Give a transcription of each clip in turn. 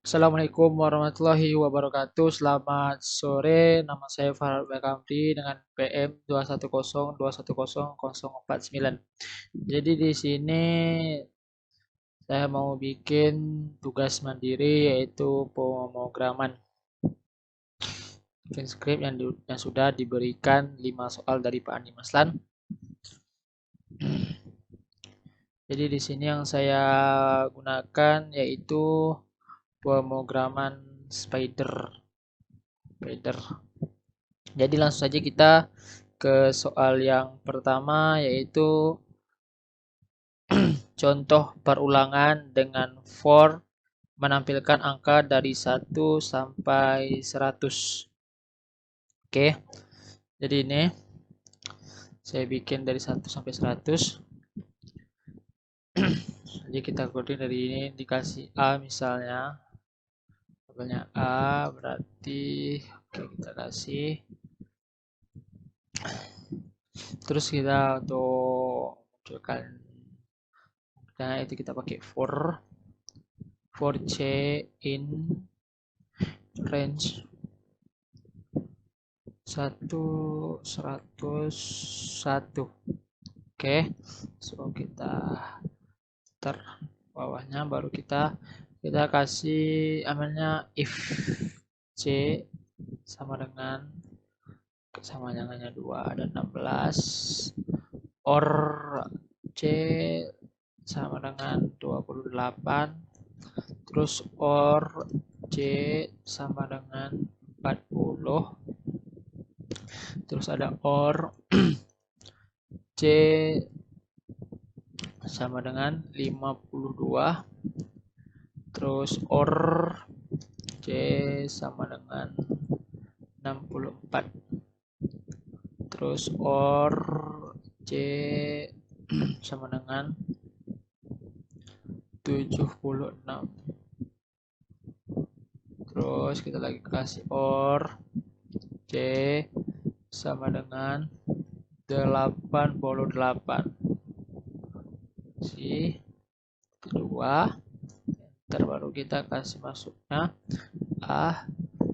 Assalamualaikum warahmatullahi wabarakatuh. Selamat sore, nama saya Farhan Bakamri dengan PM 210210049. Jadi di sini saya mau bikin tugas mandiri yaitu pemrograman script yang sudah diberikan 5 soal dari Pak Andi Maslan. Jadi di sini yang saya gunakan yaitu pemrograman Spider. Jadi langsung saja kita ke soal yang pertama yaitu contoh perulangan dengan for menampilkan angka dari 1 sampai 100. Oke. Jadi ini saya bikin dari 1 sampai 100. Jadi kita coding dari ini dikasih A misalnya. Tabelnya A berarti oke kita kasih. Terus kita untuk munculkan itu kita pakai for C in range 101. Oke, so kita ter bawahnya baru kita kasih namanya if C sama dengan hanya 2 dan 16 or C sama dengan 28, terus or C sama dengan 40, terus ada or C sama dengan 52, terus or C sama dengan 64, terus or C sama dengan 76, terus kita lagi kasih or C sama dengan 88. Si kedua, baru kita kasih masuknya A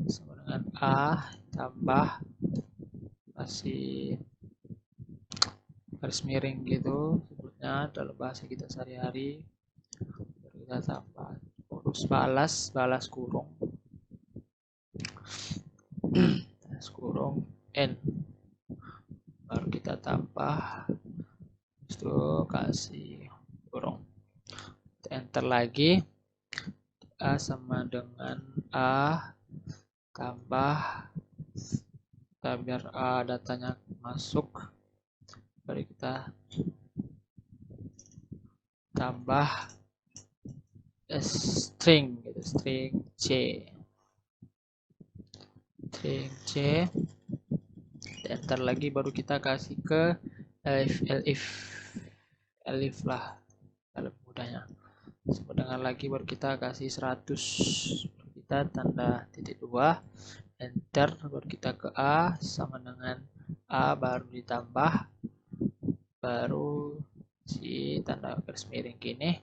sama dengan A tambah kasih garis miring gitu sebutnya dalam bahasa kita sehari-hari. Kita tambah urus balas kurung N, baru kita tambah itu kasih kurung, enter lagi. A sama dengan A tambah biar A datanya masuk, baru kita tambah string gitu, string C, enter lagi, baru kita kasih ke elif lah dalam mudahnya. Dengan lagi baru kita kasih 100, kita tanda titik 2, enter, baru kita ke A sama dengan A baru ditambah, baru si tanda garis miring gini,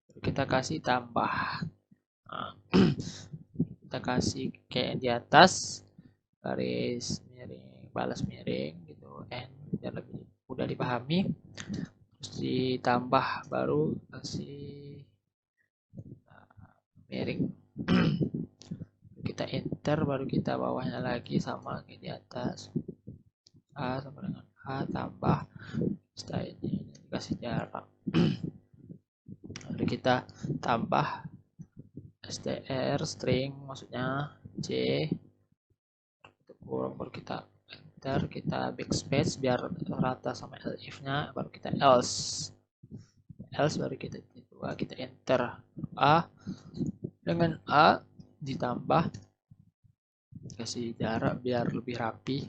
baru kita kasih tambah. Nah, kita kasih kayak di atas garis miring balas miring gitu, biar lebih mudah dipahami. Terus ditambah baru kasih miring. Kita enter, baru kita bawahnya lagi sama kayak di atas, A sama dengan A tambah setelah ini kasih jarak. Lalu kita tambah str string maksudnya C, kurang, baru kita enter, kita backspace biar rata sama elif nya, baru kita else baru kita enter A dengan A ditambah kasih jarak biar lebih rapi,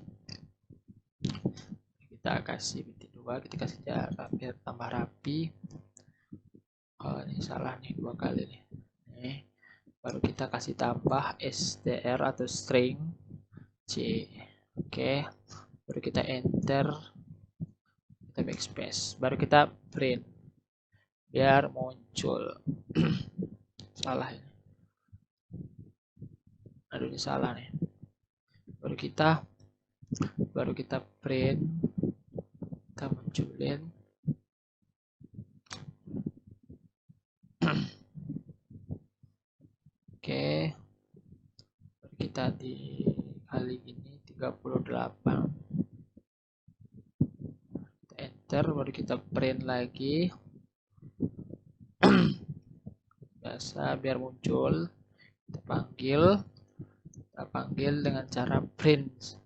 kita kasih titik 2, kita kasih jarak biar tambah rapi. Oh ini salah nih 2 kali nih. Baru kita kasih tambah str atau string C. Oke, baru kita enter, kita backspace, baru kita print biar muncul. Salah ini. Aduh, ini salah nih. Baru kita print, kita munculin. Oke, kita dikali ini 38. Kita enter, baru kita print lagi. Biasa biar muncul. Kita panggil dengan cara print.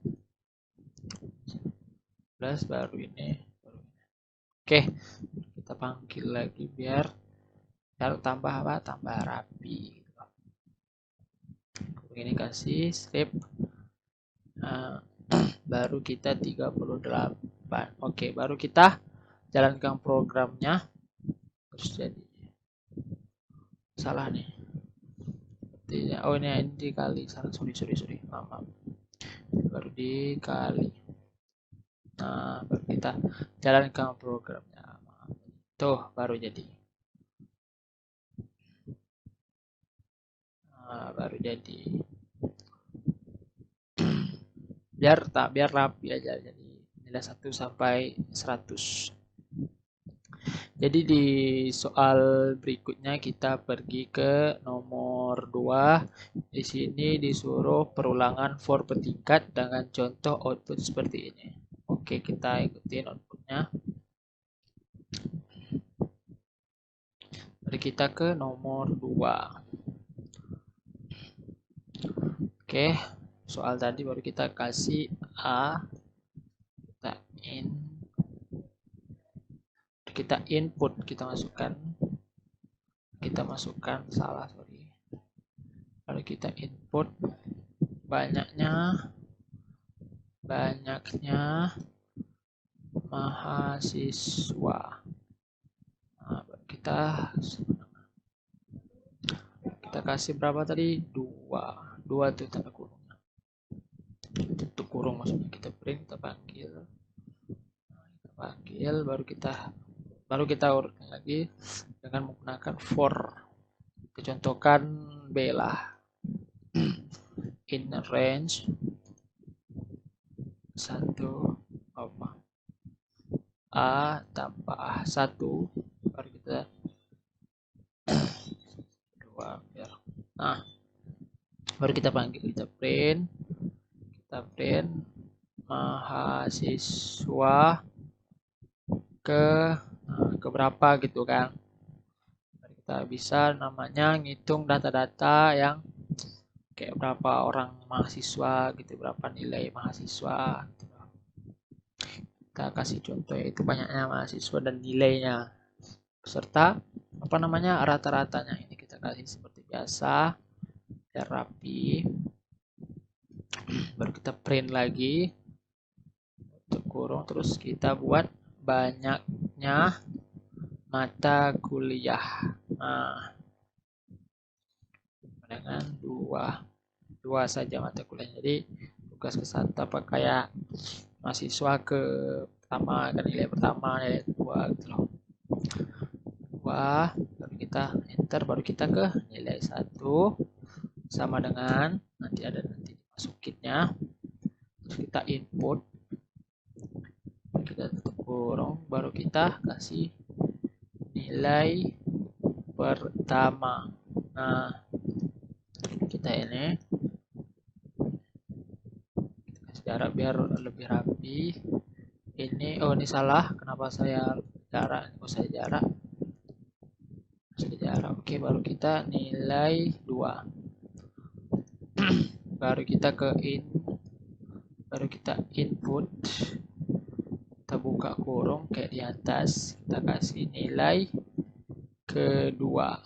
Plus baru ini. Oke, kita panggil lagi biar tambah apa? Tambah rapi. Ini kasih strip. Nah, baru kita 38. Oke, baru kita jalankan programnya. Terus jadi salah nih. Oh, ini dikali. Salah, sorry. Maaf. Baru dikali. Nah, baru kita jalankan programnya. Tuh, baru jadi. Nah, baru jadi. biar rapi aja, jadi nilai 1 sampai 100. Jadi di soal berikutnya kita pergi ke nomor 2. Di sini disuruh perulangan for bertingkat dengan contoh output seperti ini. Oke, kita ikutin outputnya. Mari kita ke nomor 2. Oke, soal tadi baru kita kasih A, kita input, kita masukkan salah, sorry. Lalu kita input banyaknya mahasiswa. Nah, kita kasih berapa tadi? 2 tuh tanda kurungnya. Tutup kurung maksudnya. Kita print, kita panggil. Baru kita urutkan lagi dengan menggunakan for. Kita contohkan B lah. In range 1, A tambah 1, baru kita 2 biar. Nah, baru kita panggil, kita print mahasiswa ke berapa gitu kan. Kita bisa namanya ngitung data-data yang kayak berapa orang mahasiswa gitu, berapa nilai mahasiswa gitu. Kita kasih contoh yaitu banyaknya mahasiswa dan nilainya beserta rata-ratanya. Ini kita kasih seperti biasa biar rapi. Baru kita print lagi tutup kurung, terus kita buat banyaknya mata kuliah. Nah, dengan 2 saja mata kuliah. Jadi tugas ke-1 apa kayak mahasiswa ke pertama, kan nilai pertama, nilai 2 gitu loh. 2, baru kita enter, baru kita ke nilai 1 sama dengan nanti masukinnya. Terus kita input, kita tutup kurung, baru kita kasih nilai pertama. Nah, kita ini kasih jarak biar lebih rapi. Ini salah, kenapa saya jarak? Jarak. Oke, baru kita nilai 2. Baru kita baru kita input, kita buka kurung kayak di atas, kita kasih nilai kedua.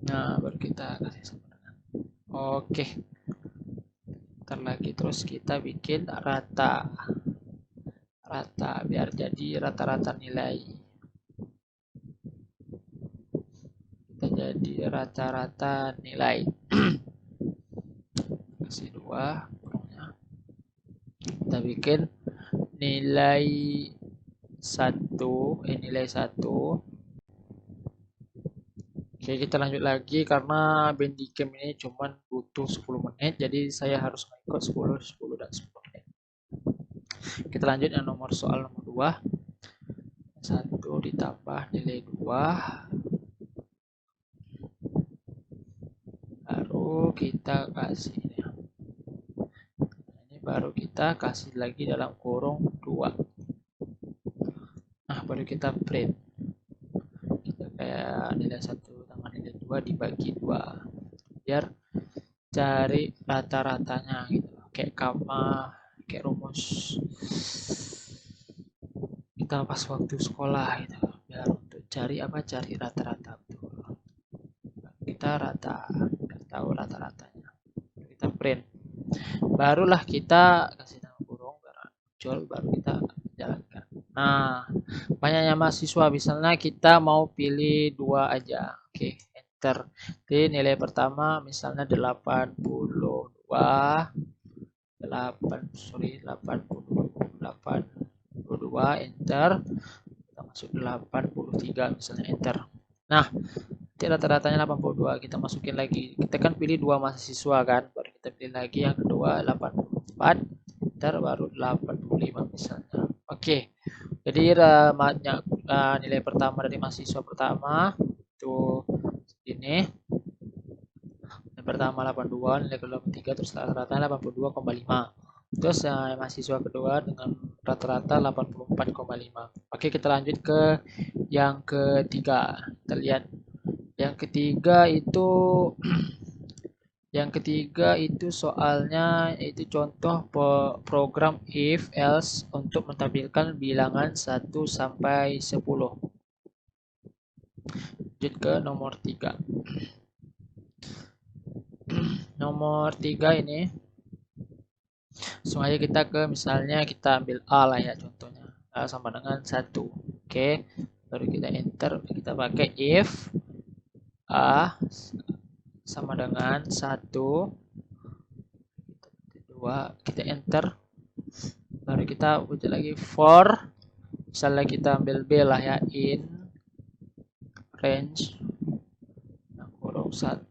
Nah, baru kita kasih sama dengan oke. Ntar lagi, terus kita bikin rata biar jadi rata-rata nilai. Kita jadi rata-rata nilai. Kasih 2 kurungnya. Kita bikin nilai 1, nilai 1 Oke, kita lanjut lagi karena Bandicam ini cuman butuh 10 menit, jadi saya harus mengikut 10, 10 dan 10 menit. Kita lanjut yang soal nomor 2. 1 ditambah nilai 2. Baru kita kasih ini. Ini baru kita kasih lagi dalam kurung 2. Nah, baru kita print. Kita kayak nilai 1 tambah nilai 2 dibagi 2. Biar cari rata-ratanya gitu. Kayak rumus kita pas waktu sekolah gitu. Biar untuk cari rata-rata betul. Kita tahu rata-ratanya. Kita print. Barulah kita kasih nama kurung muncul, baru kita jalankan. Nah, banyaknya mahasiswa, misalnya kita mau pilih 2 aja. Oke, enter. Jadi nilai pertama misalnya 82, 82, enter. Kita masuk 83 misalnya, enter. Nah, rata-ratanya 82, kita masukin lagi. Kita kan pilih 2 mahasiswa kan, baru kita pilih lagi yang kedua 84, enter, baru 85 misalnya. Oke, jadi nilai pertama dari mahasiswa pertama itu ini. Nilai pertama 82, nilai kedua 83, terus rata-ratanya 82,5. Terus mahasiswa kedua dengan rata-rata 84,5. Oke, kita lanjut ke yang ketiga. Kita lihat yang ketiga itu soalnya itu contoh program if else untuk menampilkan bilangan 1 sampai 10. Lanjut ke nomor 3. Nomor 3 ini sengaja kita misalnya kita ambil A lah ya, contohnya A sama dengan 1. Oke, baru kita enter, kita pakai if A sama dengan 1, 2, kita enter, baru kita buat lagi for, misalnya kita ambil B lah ya, in range kurung 1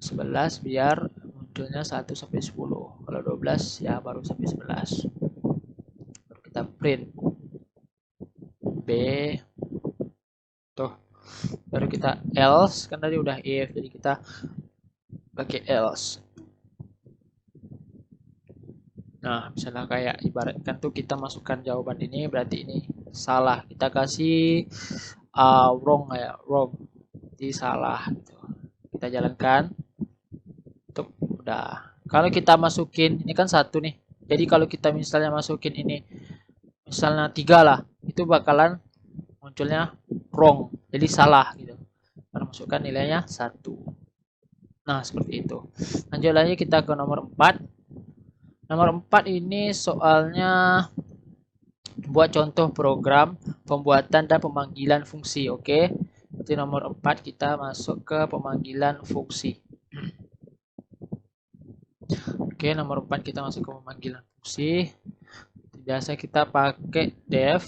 11, biar munculnya 1 sampai 10. Kalau 12 ya baru sampai 11. Baru kita print B tuh, baru kita else, kan tadi udah if, jadi kita pakai else. Nah, misalnya kayak ibaratkan tuh kita masukkan jawaban ini, berarti ini salah, kita kasih wrong ya, wrong, jadi salah gitu. Kita jalankan, tuh udah. Kalau kita masukin ini kan 1 nih, jadi kalau kita misalnya masukin ini misalnya 3 lah, itu bakalan munculnya wrong, jadi salah gitu, karena masukkan nilainya 1. Nah, seperti itu. Lanjut lagi kita ke nomor 4. Nomor 4 ini soalnya buat contoh program pembuatan dan pemanggilan fungsi. Oke, jadi nomor 4 kita masuk ke pemanggilan fungsi. Oke, nomor 4 kita masuk ke pemanggilan fungsi. Biasa kita pakai def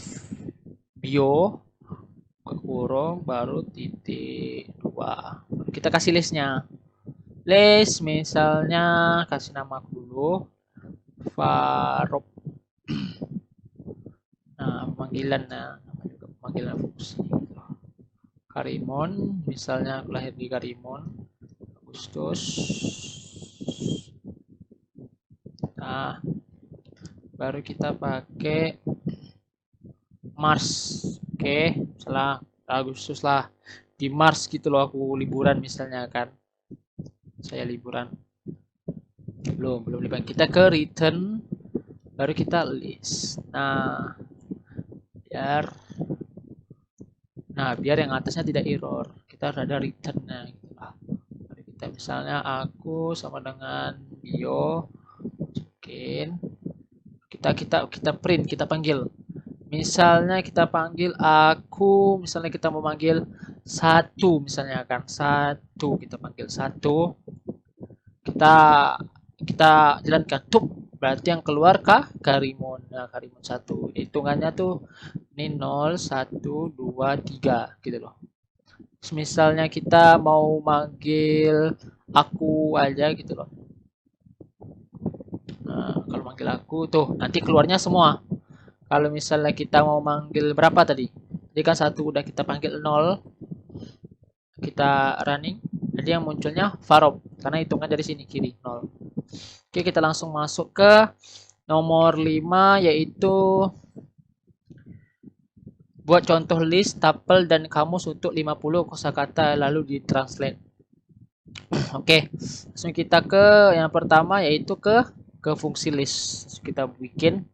bio kurung baru titik 2. Kita kasih listnya. List misalnya kasih nama dulu Farok. Nah, pemanggilan nama juga pemanggilan fungsi. Karimon, misalnya aku lahir di Karimon, Agustus. Nah, baru kita pakai Mars. Oke, misalnya Agustus lah. Di Mars gitu loh aku liburan misalnya kan. Saya liburan. Belum liburan. Kita ke return, baru kita list. Nah, biar yang atasnya tidak error, kita ada return-nya gitu lah. Jadi kita misalnya aku sama dengan bio, masukin, kita print, kita panggil. Misalnya kita panggil aku, misalnya kita mau manggil 1 misalnya kan, 1 kita panggil 1, kita jalankan tuh, berarti yang keluar Karimon. Nah, Karimon 1 hitungannya tuh ini 0 1 2 3 gitu loh. Misalnya kita mau manggil aku aja gitu loh. Nah, kalau manggil aku tuh nanti keluarnya semua. Kalau misalnya kita mau manggil berapa tadi? Jadi kan satu udah kita panggil 0, kita running. Jadi yang munculnya Farob karena hitungan dari sini kiri 0. Oke, kita langsung masuk ke nomor 5 yaitu buat contoh list, tuple dan kamus untuk 50 kosakata lalu ditranslate. Oke, langsung kita ke yang pertama yaitu ke fungsi list. Kita bikin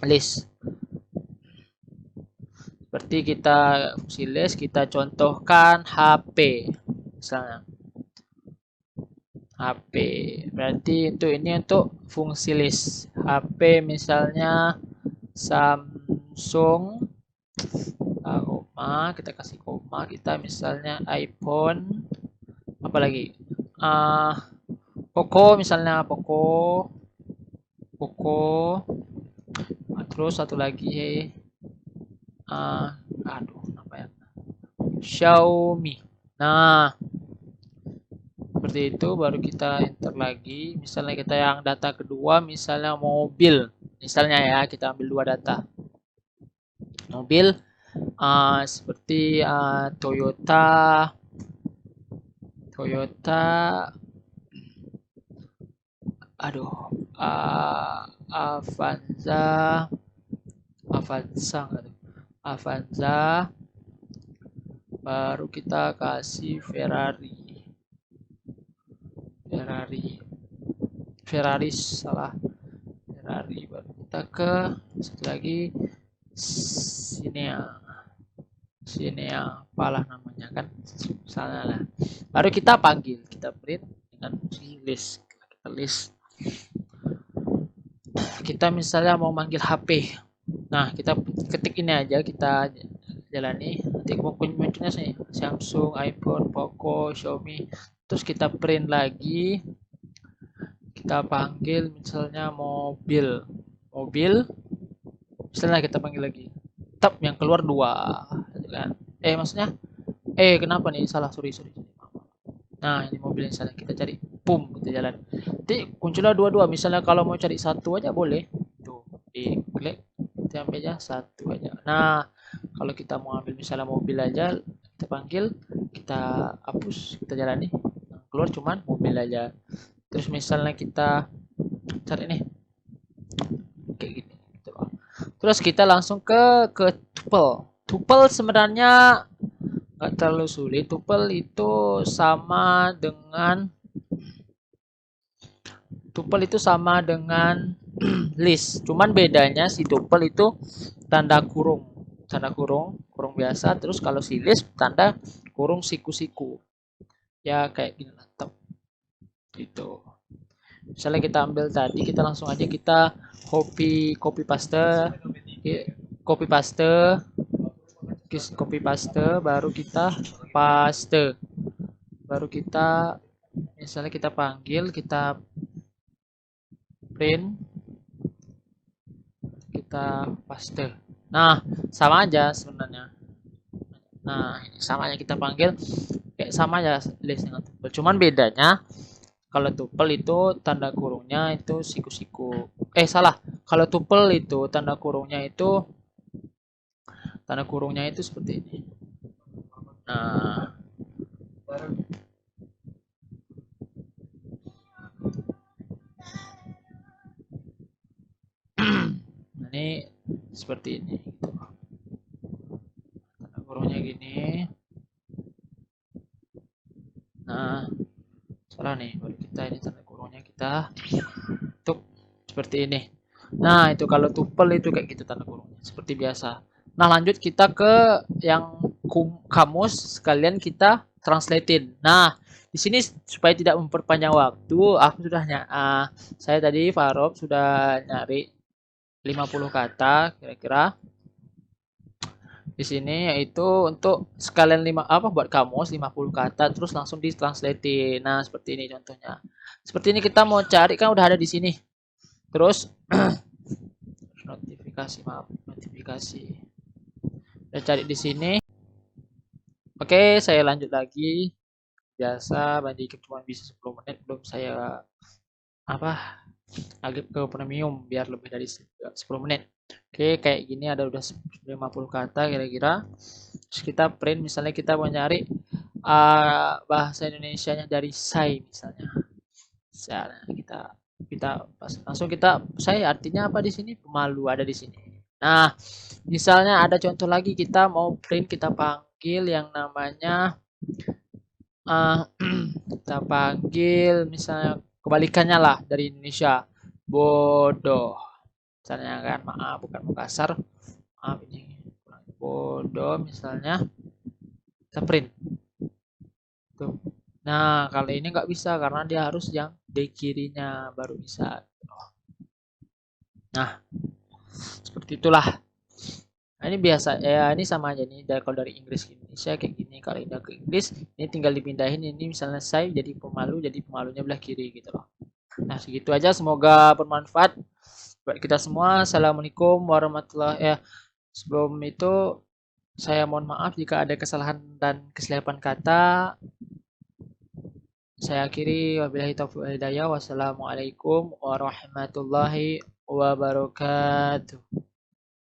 list. Seperti kita fungsi list, kita contohkan HP misalnya. HP berarti ini untuk fungsi list. HP misalnya Samsung koma, kita kasih koma, kita misalnya iPhone apa lagi? Poco misalnya Poco. Terus satu lagi aduh apa ya? Xiaomi. Nah, seperti itu baru kita enter lagi. Misalnya kita yang data kedua misalnya mobil. Misalnya ya, kita ambil dua data. Mobil seperti Toyota Avanza baru kita kasih Ferrari salah, Ferrari baru kita ke satu lagi sini ya apalah namanya kan misalnya lah, baru kita panggil, kita print dengan list, kita list. Kita misalnya mau manggil HP, nah kita ketik ini aja, kita jalani, nanti munculnya sih Samsung, iPhone, Poco, Xiaomi, terus kita print lagi, kita panggil misalnya mobil, misalnya kita panggil lagi, tab yang keluar 2 kan, maksudnya kenapa nih, salah, sorry. Nah ini mobil misalnya kita cari, boom, kita jalan, nanti munculnya 2, misalnya kalau mau cari satu aja boleh, tuh di klik, kita ambil aja satu aja. Nah kalau kita mau ambil misalnya mobil aja, kita panggil, kita hapus, kita jalani, keluar cuman mobil aja. Terus misalnya kita cari nih kayak gini gitu. Terus kita langsung ke tuple sebenarnya nggak terlalu sulit. Tuple itu sama dengan list, cuman bedanya si tuple itu tanda kurung biasa, terus kalau si list tanda kurung siku-siku ya, kayak gini lah gitu. Misalnya kita ambil tadi, kita langsung aja kita copy paste, baru kita paste, baru kita misalnya kita panggil, kita print, kita paste. Nah sama aja sebenarnya, sama aja kita panggil, kayak sama aja list dengan tuple, cuman bedanya kalau tuple itu tanda kurungnya itu siku-siku, salah, kalau tuple itu tanda kurungnya itu seperti ini. Nah ini seperti ini gitu. Tanda kurungnya gini. Nah salah nih, baru kita ini tanda kurungnya kita tutup seperti ini. Nah itu kalau tuple itu kayak gitu tanda kurungnya seperti biasa. Nah lanjut kita ke yang kamus, sekalian kita translatein. Nah di sini supaya tidak memperpanjang waktu, aku sudah saya tadi Farob sudah nyari 50 kata kira-kira di sini, yaitu untuk sekalian buat kamus 50 kata terus langsung ditranslate. Nah seperti ini contohnya, seperti ini kita mau cari kan udah ada di sini, terus notifikasi udah cari di sini, Oke, saya lanjut lagi. Biasa Bandicam cuma bisa 10 menit, belum saya apa agak ke premium biar lebih dari 10 menit. Oke, kayak gini ada udah 50 kata kira-kira. Terus kita print, misalnya kita mau nyari bahasa Indonesianya dari say misalnya. Misalnya kita langsung kita saya artinya apa di sini? Pemalu ada di sini. Nah, misalnya ada contoh lagi, kita mau print, kita panggil yang namanya uh, kita panggil misalnya kebalikannya lah dari Indonesia, bodoh misalnya kan, maaf bukan mau kasar, maaf ini bodoh misalnya, kita print tuh. Nah kalau ini nggak bisa karena dia harus yang di kirinya baru bisa. Nah seperti itulah. Nah, ini biasa ya, ini sama aja nih dari, kalau dari Inggris ke Indonesia kayak gini. Kalau ini ke Inggris ini tinggal dipindahin, ini misalnya saya jadi pemalu, jadi pemalunya belah kiri gitu loh. Nah segitu aja, semoga bermanfaat buat kita semua. Assalamualaikum warahmatullahi sebelum itu saya mohon maaf jika ada kesalahan dan kesilapan kata. Saya akhiri, wabillahi taufiq wal hidayah. Wassalamualaikum warahmatullahi wabarakatuh.